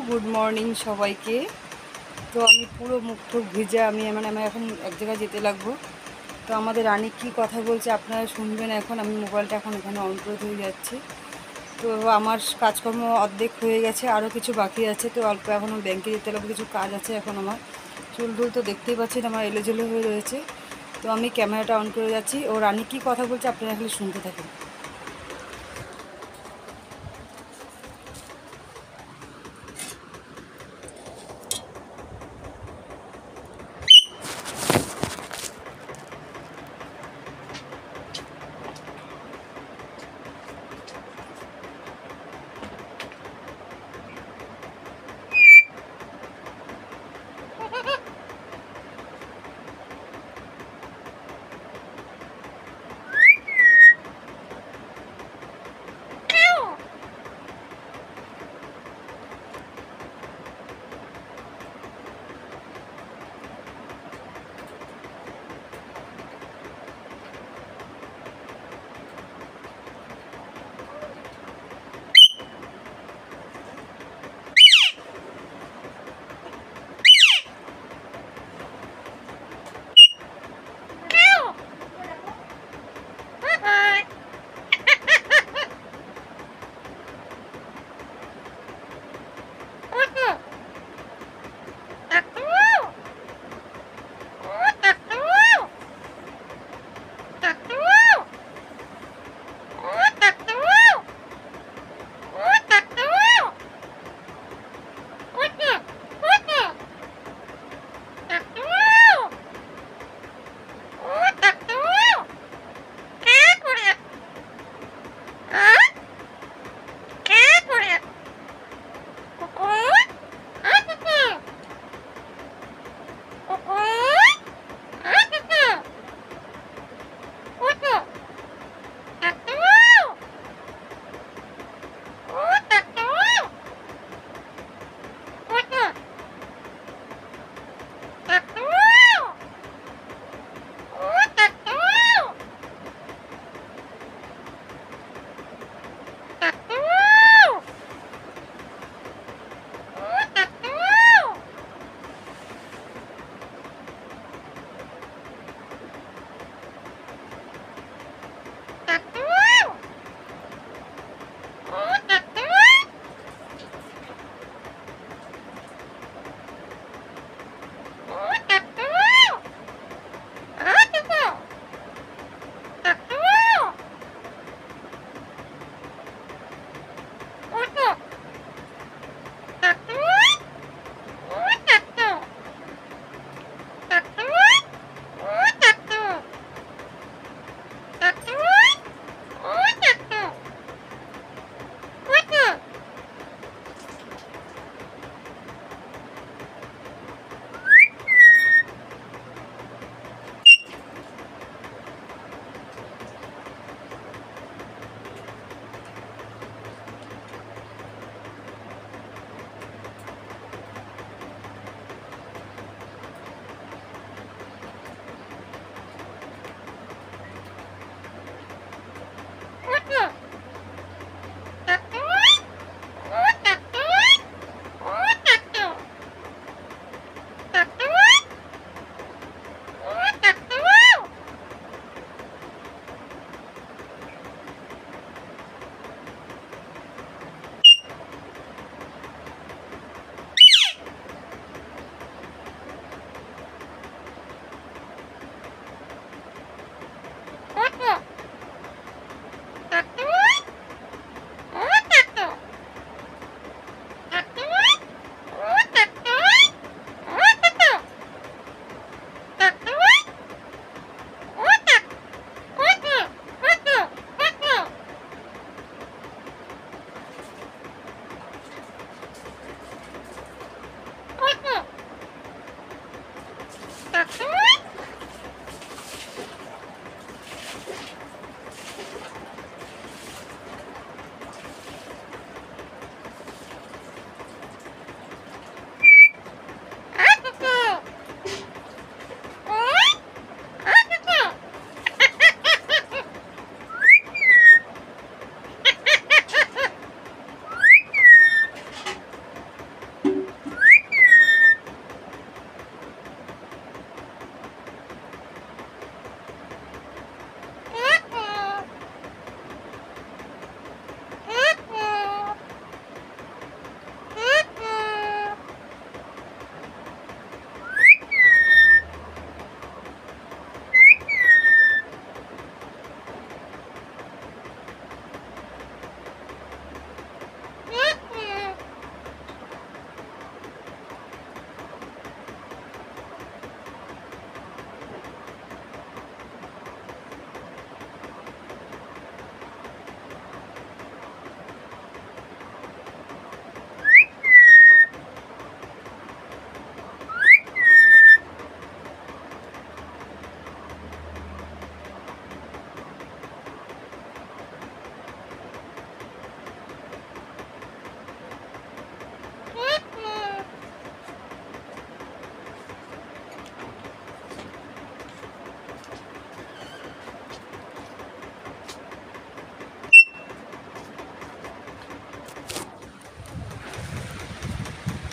Good morning সবাইকে। তো আমি পুরো মুখ টুক ভিজে, আমি এখন এক জায়গায় যেতে লাগবো। তো আমাদের রানী কি কথা বলছে আপনারা শুনবেন। এখন আমি মোবাইলটা এখন এখানে অন করে দিয়ে যাচ্ছি। তো আমার কাজকর্ম অর্ধেক হয়ে গেছে, আরও কিছু বাকি আছে। তো অল্প এখনও ব্যাংকে যেতে লাগবে, কিছু কাজ আছে। এখন আমার চুল টুল তো দেখতেই পাচ্ছেন আমার এলোজেলো হয়ে রয়েছে। তো আমি ক্যামেরাটা অন করে যাচ্ছি, ও রানী কি কথা বলছে আপনারা খালি শুনতে থাকেন।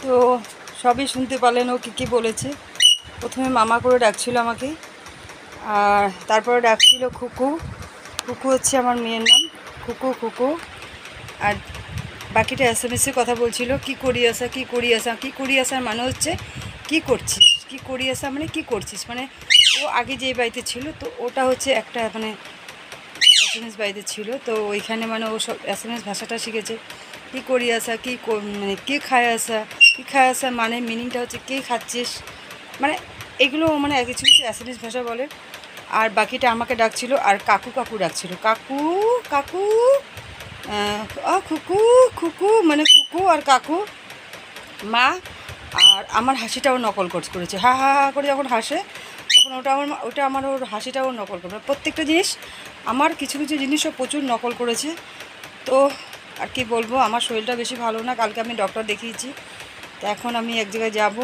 তো সবই শুনতে পারলেন ও কী কী বলেছে। প্রথমে মামা করে ডাকছিল আমাকে, আর তারপরে ডাকছিল খুকু। খুকু হচ্ছে আমার মেয়ের নাম, খুকু খুকু। আর বাকিটা এসএমএসে কথা বলছিল, কি করি আসা, কি করি আসা। কি করি আসার মানে হচ্ছে কি করছিস, কি করি আসা মানে কি করছিস, মানে ও আগে যে বাড়িতে ছিল তো ওটা হচ্ছে একটা মানে এসএমএস বাড়িতে ছিল, তো ওইখানে মানে ও সব এসএমএস ভাষাটা শিখেছে। কি করি আসা, মানে কে খায় আসা, কী খায় আসা মানে মিনিংটা হচ্ছে কে খাচ্ছিস, মানে এগুলো মানে কিছু কিছু এসএমএস ভাষা বলে। আর বাকিটা আমাকে ডাকছিল, আর কাকু কাকু ডাকছিল, কাকু কাকু, খুকু খুকু, মানে খুকু আর কাকু মা। আর আমার হাসিটাও নকল করেছে, হা হা হা করে যখন হাসে তখন ওটা আমার ওর হাসিটাও নকল করবে। প্রত্যেকটা জিনিস আমার কিছু কিছু জিনিসও প্রচুর নকল করেছে। তো আর কি বলবো, আমার শরীরটা বেশি ভালো না, কালকে আমি ডক্টর দেখিয়েছি, তো এখন আমি এক জায়গায় যাব।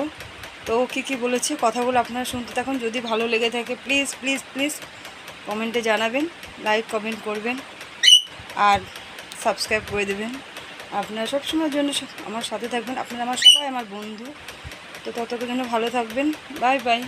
তো কী কী বলেছে কথাগুলো আপনারা শুনতে থাকুন। যদি ভালো লেগে থাকে প্লিজ প্লিজ প্লিজ কমেন্টে জানাবেন, লাইক কমেন্ট করবেন আর সাবস্ক্রাইব করে দেবেন। আপনারা সবসময়ের জন্য আমার সাথে থাকবেন, আপনারা আমার সবাই আমার বন্ধু। তো ততক্ষণ জন্য ভালো থাকবেন, বাই বাই।